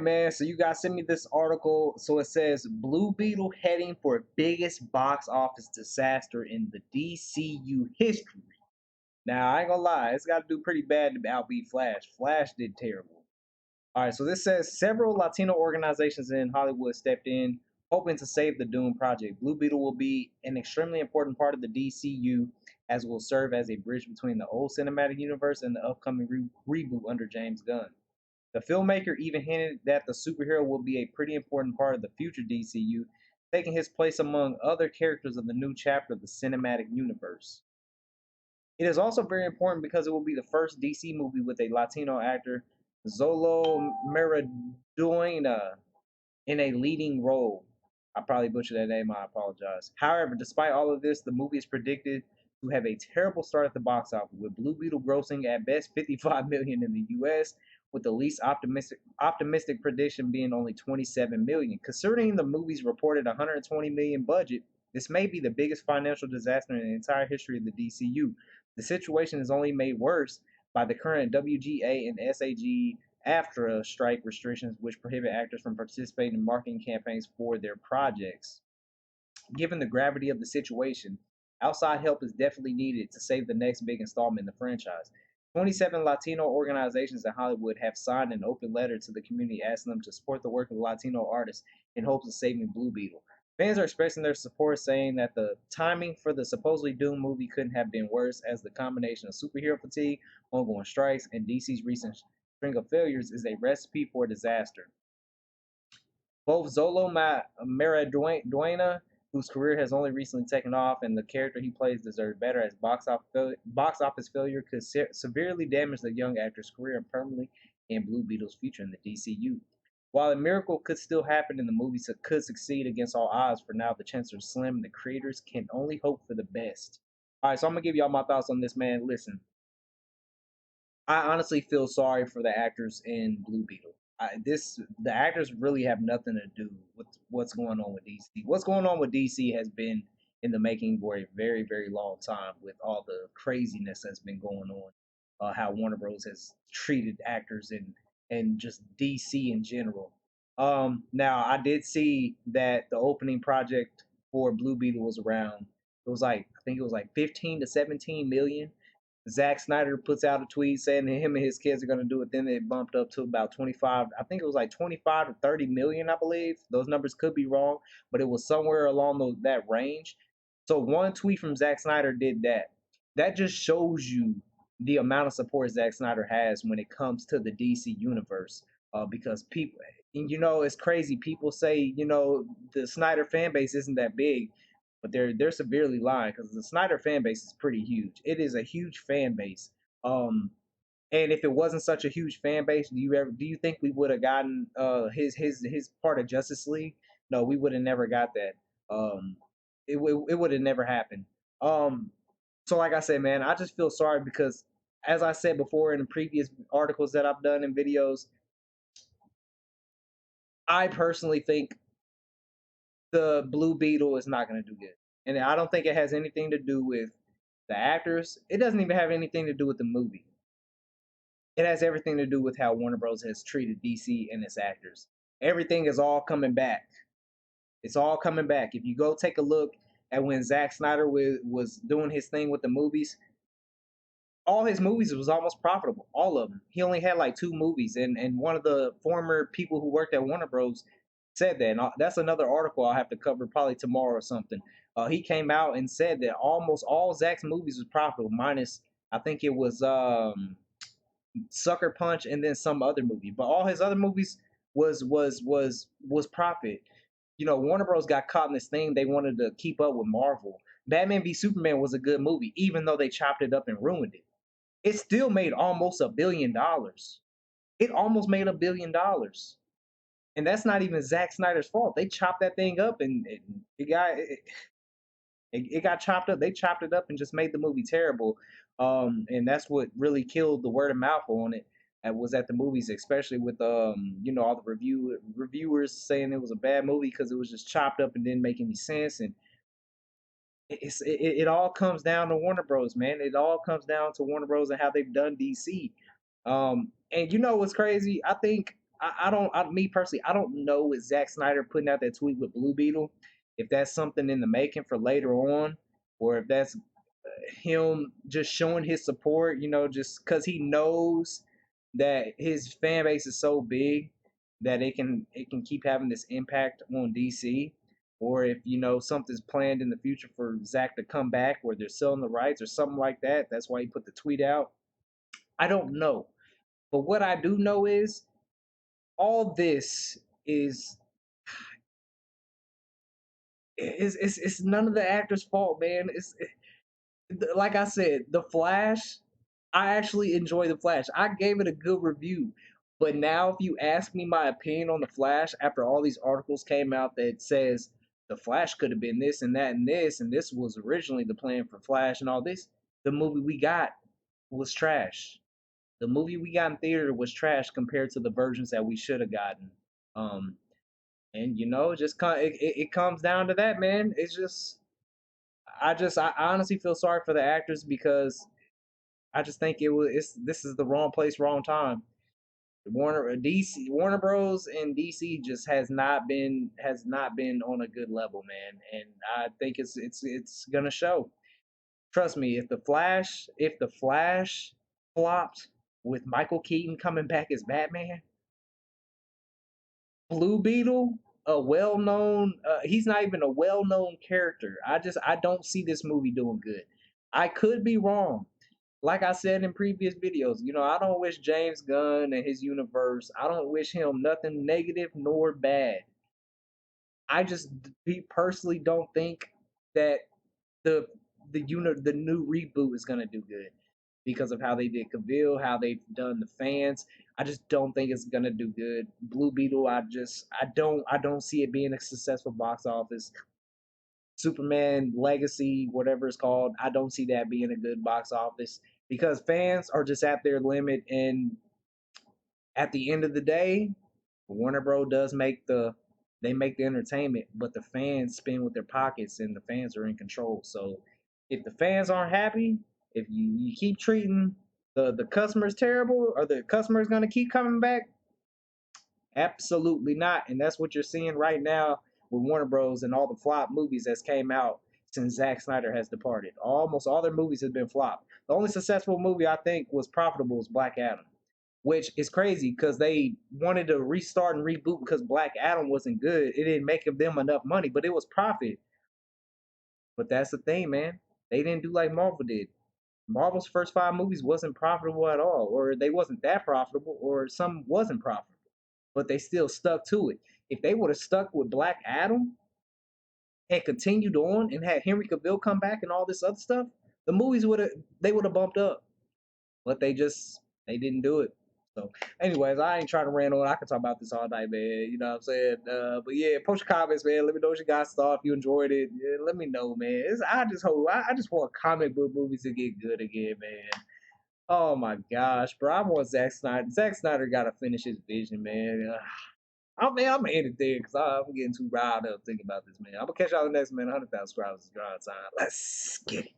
right, man. So you guys sent me this article. So it says Blue Beetle heading for biggest box office disaster in the DCU history. Now I ain't gonna lie, it's got to do pretty bad to outbeat Flash. Flash did terrible. All right, so this says several Latino organizations in Hollywood stepped in, hoping to save the Doom project. Blue Beetle will be an extremely important part of the DCU, as it will serve as a bridge between the old cinematic universe and the upcoming reboot under James Gunn. The filmmaker even hinted that the superhero will be a pretty important part of the future DCU, taking his place among other characters of the new chapter of the cinematic universe. It is also very important because it will be the first DC movie with a Latino actor, Zolo Maraduena, in a leading role. I probably butchered that name, I apologize. However, despite all of this, the movie is predicted to have a terrible start at the box office, with Blue Beetle grossing at best 55 million in the US, with the least optimistic prediction being only 27 million. Considering the movie's reported 120 million budget, this may be the biggest financial disaster in the entire history of the DCU. The situation is only made worse by the current WGA and SAG AFTRA strike restrictions, which prohibit actors from participating in marketing campaigns for their projects. Given the gravity of the situation, outside help is definitely needed to save the next big installment in the franchise. 27 Latino organizations in Hollywood have signed an open letter to the community asking them to support the work of Latino artists in hopes of saving Blue Beetle. Fans are expressing their support, saying that the timing for the supposedly doomed movie couldn't have been worse, as the combination of superhero fatigue, ongoing strikes, and DC's recent string of failures is a recipe for disaster. Both Zolo Maraduena, whose career has only recently taken off, and the character he plays deserve better, as box office failure could severely damage the young actor's career and permanently end Blue Beetle's future in the DCU. While a miracle could still happen and the movie could succeed against all odds, for now the chances are slim and the creators can only hope for the best. All right, so I'm gonna give y'all my thoughts on this, man. Listen, I honestly feel sorry for the actors in Blue Beetle. The actors really have nothing to do with what's going on with DC. What's going on with DC has been in the making for a very, very long time, with all the craziness that's been going on. How Warner Bros. Has treated actors and just DC in general. Now I did see that the opening project for Blue Beetle was around. It was like, I think it was like 15 to 17 million. Zack Snyder puts out a tweet saying that him and his kids are going to do it. Then it bumped up to about 25. I think it was like 25 to 30 million, I believe. Those numbers could be wrong, but it was somewhere along that range. So one tweet from Zack Snyder did that. That just shows you the amount of support Zack Snyder has when it comes to the DC universe. Because people, and it's crazy. People say, the Snyder fan base isn't that big, but they're severely lying, because the Snyder fan base is pretty huge. It is a huge fan base. Um, and if it wasn't such a huge fan base, do you think we would have gotten his part of Justice League? No, we would have never got that. It would have never happened. Um, so like I said, man, I just feel sorry because, as I said before in the previous articles that I've done in videos, I personally think the Blue Beetle is not going to do good. And I don't think it has anything to do with the actors. It doesn't even have anything to do with the movie. It has everything to do with how Warner Bros. Has treated DC and its actors. Everything is all coming back. It's all coming back. If you go take a look at when Zack Snyder was doing his thing with the movies, all his movies was almost profitable. All of them. He only had like two movies, and one of the former people who worked at Warner Bros. Said that. And that's another article I'll have to cover probably tomorrow or something. He came out and said that almost all Zack's movies was profitable, minus I think it was Sucker Punch and then some other movie. But all his other movies was profit. Warner Bros. Got caught in this thing. They wanted to keep up with Marvel. Batman v Superman was a good movie, even though they chopped it up and ruined it. It still made almost $1 billion. It almost made $1 billion. And that's not even Zack Snyder's fault. They chopped that thing up, and it got chopped up. They chopped it up and just made the movie terrible. And that's what really killed the word of mouth on it. And was at the movies, especially with all the reviewers saying it was a bad movie because it was just chopped up and didn't make any sense. And it all comes down to Warner Bros. Man, it all comes down to Warner Bros. And how they've done DC. And what's crazy? me personally, I don't know with Zack Snyder putting out that tweet with Blue Beetle, if that's something in the making for later on, or if that's him just showing his support, just because he knows that his fan base is so big that it can keep having this impact on DC, or if something's planned in the future for Zach to come back, where they're selling the rights or something like that. That's why he put the tweet out. I don't know, but what I do know is all this is it's none of the actors' fault, man. Like I said, The Flash. I actually enjoy The Flash. I gave it a good review. But now, if you ask me my opinion on The Flash after all these articles came out that says The Flash could have been this and that and this was originally the plan for Flash and all this, the movie we got was trash. The movie we got in theater was trash compared to the versions that we should have gotten. Um, and it comes down to that, man. It's just I honestly feel sorry for the actors because I just think this is the wrong place, wrong time. Warner Bros and DC just has not been on a good level, man, and I think it's gonna show. Trust me, if the Flash flopped with Michael Keaton coming back as Batman, Blue Beetle, a well-known, he's not even a well-known character. I don't see this movie doing good. I could be wrong. Like I said in previous videos, I don't wish James Gunn and his universe, I don't wish him nothing negative nor bad. I just personally don't think that the the new reboot is gonna do good because of how they did Cavill, how they've done the fans. I just don't think it's gonna do good. Blue Beetle, I don't see it being a successful box office. Superman Legacy, whatever it's called, I don't see that being a good box office because fans are just at their limit. And at the end of the day, Warner Bros. Does make the entertainment, but the fans spin with their pockets, and the fans are in control. So if the fans aren't happy, if you keep treating the customers terrible, are the customers going to keep coming back? Absolutely not. And that's what you're seeing right now with Warner Bros. And all the flop movies that's came out since Zack Snyder has departed. Almost all their movies have been flop. The only successful movie I think was profitable was Black Adam, which is crazy because they wanted to restart and reboot because Black Adam wasn't good. It didn't make them enough money, but it was profit. But that's the thing, man. They didn't do like Marvel did. Marvel's first 5 movies wasn't profitable at all, or they wasn't that profitable, or some wasn't profitable, but they still stuck to it. If they would have stuck with Black Adam and continued on and had Henry Cavill come back and all this other stuff, the movies would have bumped up. But they didn't do it. So, anyways, I ain't trying to rant on. I can talk about this all night, man. You know what I'm saying? But yeah, post your comments, man. Let me know what you guys thought. If you enjoyed it, yeah, let me know, man. I just want comic book movies to get good again, man. Oh my gosh, bro. I want Zack Snyder. Zack Snyder got to finish his vision, man. I'm gonna end it there because I'm getting too riled up thinking about this, man. I'm gonna catch y'all the next man. 100,000 subscribers is drawing time. Let's get it.